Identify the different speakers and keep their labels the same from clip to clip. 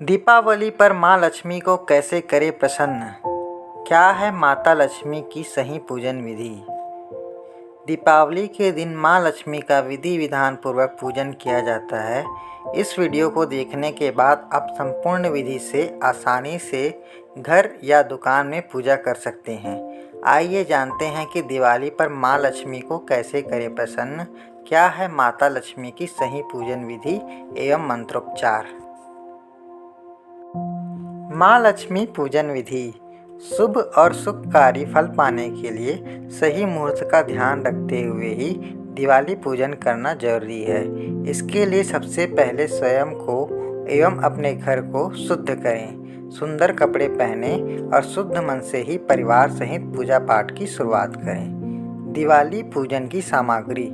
Speaker 1: दीपावली पर माँ लक्ष्मी को कैसे करें प्रसन्न? क्या है माता लक्ष्मी की सही पूजन विधि? दीपावली के दिन माँ लक्ष्मी का विधि विधान पूर्वक पूजन किया जाता है। इस वीडियो को देखने के बाद आप संपूर्ण विधि से आसानी से घर या दुकान में पूजा कर सकते हैं। आइए जानते हैं कि दिवाली पर माँ लक्ष्मी को कैसे करें प्रसन्न। क्या है माता लक्ष्मी की सही पूजन विधि एवं मंत्रोपचार। माँ लक्ष्मी पूजन विधि। शुभ और सुखकारी फल पाने के लिए सही मुहूर्त का ध्यान रखते हुए ही दिवाली पूजन करना जरूरी है। इसके लिए सबसे पहले स्वयं को एवं अपने घर को शुद्ध करें, सुंदर कपड़े पहने और शुद्ध मन से ही परिवार सहित पूजा पाठ की शुरुआत करें। दिवाली पूजन की सामग्री: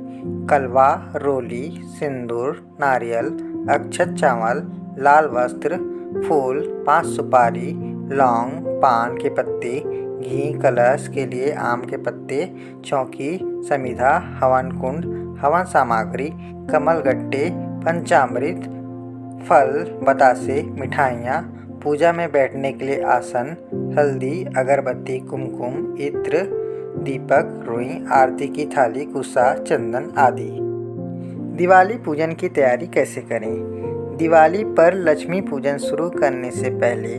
Speaker 1: कलवा, रोली, सिंदूर, नारियल, अक्षत चावल, लाल वस्त्र, फूल, 5 सुपारी, लौंग, पान के पत्ते, घी, कलश के लिए आम के पत्ते, चौकी, समिधा, हवन कुंड, हवन सामग्री, कमल गट्टे, पंचामृत, फल, बतासे, मिठाइयाँ, पूजा में बैठने के लिए आसन, हल्दी, अगरबत्ती, कुमकुम, इत्र, दीपक, रुई, आरती की थाली, कुसा, चंदन आदि। दिवाली पूजन की तैयारी कैसे करें? दिवाली पर लक्ष्मी पूजन शुरू करने से पहले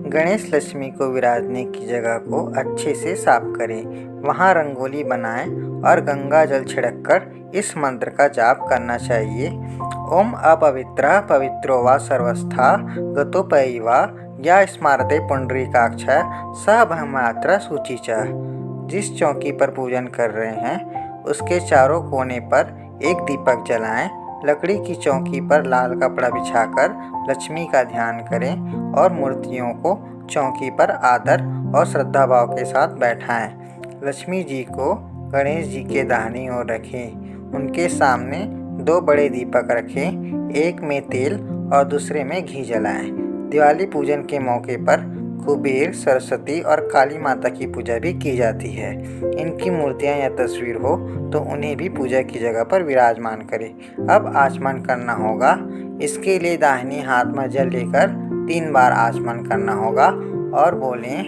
Speaker 1: गणेश लक्ष्मी को विराजने की जगह को अच्छे से साफ करें। वहां रंगोली बनाएं और गंगा जल छिड़ककर इस मंत्र का जाप करना चाहिए। ओम अपवित्रः पवित्रो वा सर्वस्था गतोपयी वा या स्मारते पुंडरीकाक्ष स भमात्रा सूची च। जिस चौकी पर पूजन कर रहे हैं उसके चारों कोने पर एक दीपक जलाएं। लकड़ी की चौकी पर लाल कपड़ा बिछाकर लक्ष्मी का ध्यान करें और मूर्तियों को चौकी पर आदर और श्रद्धा भाव के साथ बैठाएं। लक्ष्मी जी को गणेश जी के दाहिनी ओर रखें। उनके सामने 2 बड़े दीपक रखें, एक में तेल और दूसरे में घी जलाएं। दिवाली पूजन के मौके पर कुबेर, सरस्वती और काली माता की पूजा भी की जाती है। इनकी मूर्तियां या तस्वीर हो तो उन्हें भी पूजा की जगह पर विराजमान करें। अब आचमन करना होगा। इसके लिए दाहिने हाथ में जल लेकर 3 बार आचमन करना होगा और बोलें: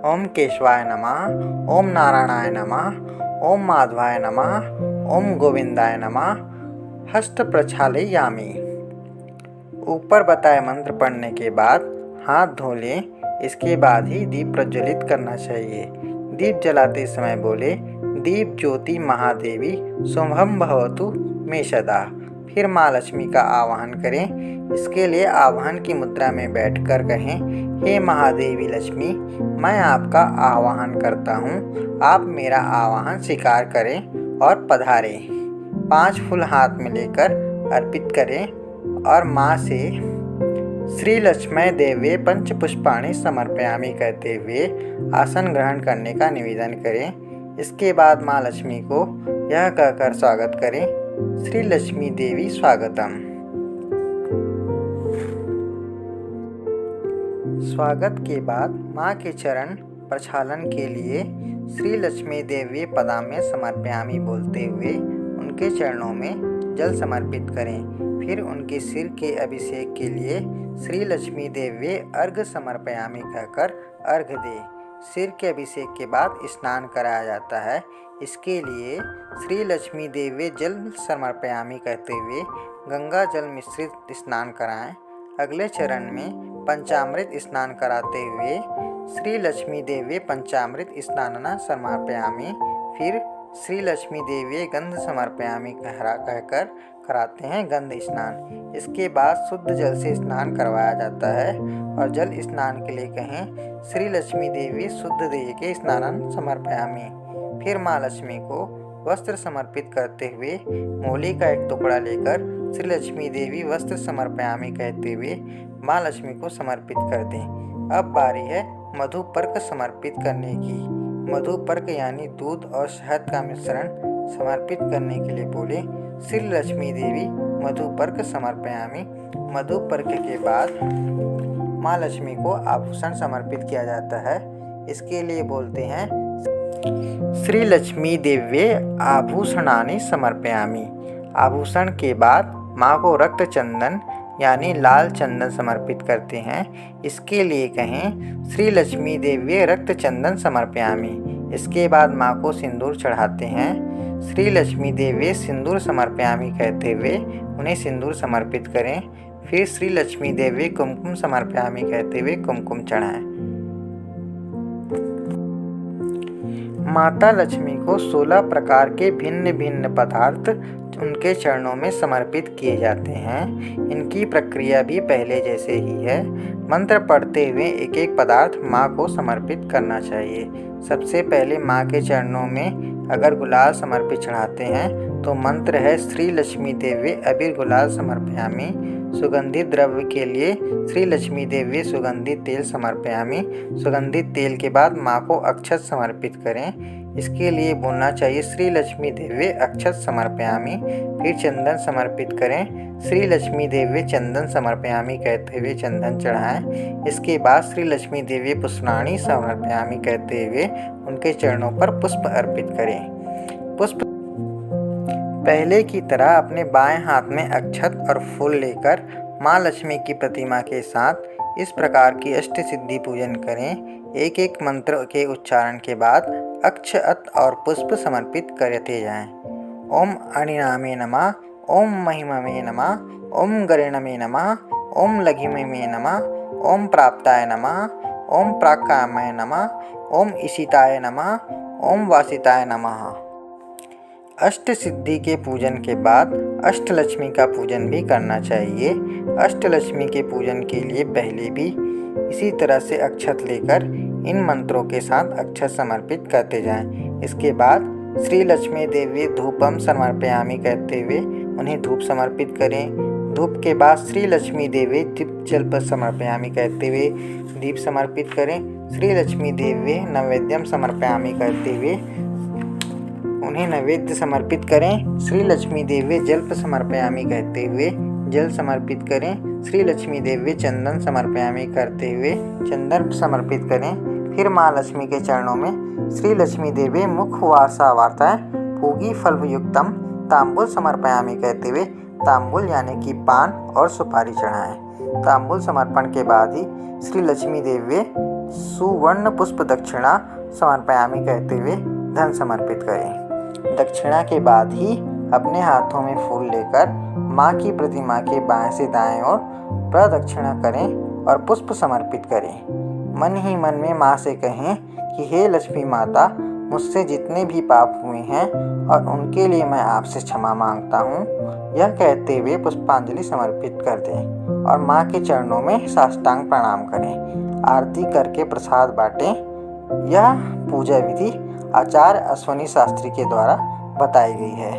Speaker 1: ओम केशवाय नमः, ओम नारायणाय नमः, ओम माधवाय नमः, ओम गोविंदाय नमः, हस्त प्रक्षालयामि। ऊपर बताए मंत्र पढ़ने के बाद हाथ धो लें। इसके बाद ही दीप प्रज्वलित करना चाहिए। दीप जलाते समय बोले: दीप ज्योति महादेवी शुभम भवतु मे सदा। फिर माँ लक्ष्मी का आवाहन करें। इसके लिए आवाहन की मुद्रा में बैठकर कहें: हे महादेवी लक्ष्मी, मैं आपका आवाहन करता हूँ, आप मेरा आवाहन स्वीकार करें और पधारें। 5 फूल हाथ में लेकर अर्पित करें और माँ से श्री लक्ष्मी देवे पंच पुष्पाणि समर्पयामि कहते हुए आसन ग्रहण करने का निवेदन करें। इसके बाद माँ लक्ष्मी को यह कहकर स्वागत करें: श्री लक्ष्मी देवी स्वागतम। स्वागत के बाद माँ के चरण प्रक्षालन के लिए श्री लक्ष्मी देवी पदाम्य समर्पयामि बोलते हुए उनके चरणों में जल समर्पित करें। फिर उनके सिर के अभिषेक के लिए श्री लक्ष्मी देवी अर्घ समर्पयामि कहकर अर्घ दे। सिर के अभिषेक के बाद स्नान कराया जाता है। इसके लिए श्री लक्ष्मी देवी जल समर्पयामि कहते हुए गंगा जल मिश्रित स्नान कराएं। अगले चरण में पंचामृत स्नान कराते हुए श्री लक्ष्मी देवी पंचामृत स्नानना समर्पयामि। फिर श्री लक्ष्मी देवी गंध समर्पयामि कहकर कराते हैं गंध स्नान। इसके बाद शुद्ध जल से स्नान करवाया जाता है और जल स्नान के लिए कहें: श्री लक्ष्मी देवी शुद्ध देह के स्नानन समर्पयामि। फिर माँ लक्ष्मी को वस्त्र समर्पित करते हुए मोली का एक टुकड़ा लेकर श्री लक्ष्मी देवी वस्त्र समर्पयामि कहते हुए माँ लक्ष्मी को समर्पित कर दें। अब बारी है मधुपर्क समर्पित करने की। मधुपर्क यानी दूध और शहद का मिश्रण समर्पित करने के लिए बोले: श्री लक्ष्मी देवी मधुपर्क समर्पयामि। मधुपर्क के बाद माँ लक्ष्मी को आभूषण समर्पित किया जाता है। इसके लिए बोलते हैं: श्री लक्ष्मी देव्ये आभूषणानि समर्पयामि। आभूषण के बाद माँ को रक्त चंदन यानी लाल चंदन समर्पित करते हैं। इसके लिए कहें श्री लक्ष्मी देव्ये रक्त चंदन समर्पयामि। इसके बाद माँ को सिंदूर चढ़ाते हैं। श्री लक्ष्मी देव्ये सिंदूर समर्पयामि कहते हुए उन्हें सिंदूर समर्पित करें। फिर श्री लक्ष्मी देव्ये कुमकुम समर्पयामि कहते हुए कुमकुम चढ़ाएं। माता लक्ष्मी को 16 प्रकार के भिन्न भिन्न पदार्थ उनके चरणों में समर्पित किए जाते हैं। इनकी प्रक्रिया भी पहले जैसे ही है। मंत्र पढ़ते हुए एक एक पदार्थ माँ को समर्पित करना चाहिए। सबसे पहले माँ के चरणों में अगर गुलाल समर्पित चढ़ाते हैं तो मंत्र है श्री लक्ष्मी देव्ये अबीर गुलाल समर्पयामि। सुगंधित द्रव्य के लिए श्री लक्ष्मी देव्ये सुगंधित तेल समर्पयामि। सुगंधित तेल के बाद माँ को अक्षत समर्पित करें। इसके लिए बोलना चाहिए श्री लक्ष्मी देव्ये अक्षत समर्पयामि। फिर चंदन समर्पित करें। श्री लक्ष्मी देव्ये चंदन समर्पयामि कहते हुए चंदन चढ़ाएं। इसके बाद श्री लक्ष्मी देव्ये पुष्पाणि समर्पयामि कहते हुए उनके चरणों पर पुष्प अर्पित करें। पुष्प पहले की तरह अपने बाएं हाथ में अक्षत और फूल लेकर माँ लक्ष्मी की प्रतिमा के साथ इस प्रकार की अष्ट सिद्धि पूजन करें। एक एक मंत्र के उच्चारण के बाद अक्षत और पुष्प समर्पित करते जाएं। ओम अणिनामे नमः, ओम महिममे नमः, ओम गरिणमे नमः, ओम लघिममे नमः, ओम प्राप्ताय नमः, ओम प्राकामय नमः, ओम ईशिताय नमः, ओम वासिताय नमः। अष्ट सिद्धि के पूजन के बाद अष्टलक्ष्मी का पूजन भी करना चाहिए। अष्टलक्ष्मी के पूजन के लिए पहले भी इसी तरह से अक्षत लेकर इन मंत्रों के साथ अक्षत समर्पित करते जाएं। इसके बाद श्री लक्ष्मी देव्ये धूपम समर्पयामि कहते हुए उन्हें धूप समर्पित करें। धूप के बाद श्री लक्ष्मी देव्ये दीप जल्प समर्पयामि कहते हुए दीप समर्पित करें। श्री लक्ष्मी देव्ये नैवेद्यम समर्पयामि कहते हुए उन्हें नैवेद्य समर्पित करें। श्री लक्ष्मी देव्ये जल्प समर्पयामि कहते हुए जल समर्पित करें। श्री लक्ष्मी देव्ये चंदन समर्पयामि करते हुए चंदन समर्पित करें। फिर माँ लक्ष्मी के चरणों में श्री लक्ष्मी देव्ये मुख वासा वार्ताएं पूगी फलयुक्तम तांबुल समर्पयामि कहते हुए तांबुल यानी कि पान और सुपारी चढ़ाएं। तांबुल समर्पण के बाद ही श्री लक्ष्मी देव्ये सुवर्ण पुष्प दक्षिणा समर्पयामि कहते हुए धन समर्पित करें। दक्षिणा के बाद ही अपने हाथों में फूल लेकर माँ की प्रतिमा के बाएं से दाएं ओर प्रदक्षिणा करें और पुष्प समर्पित करें। मन ही मन में माँ से कहें कि हे लक्ष्मी माता, मुझसे जितने भी पाप हुए हैं और उनके लिए मैं आपसे क्षमा मांगता हूँ। यह कहते हुए पुष्पांजलि समर्पित कर दें और माँ के चरणों में साष्टांग प्रणाम करें। आरती करके प्रसाद बांटें। यह पूजा विधि आचार्य अश्वनी शास्त्री के द्वारा बताई गई है।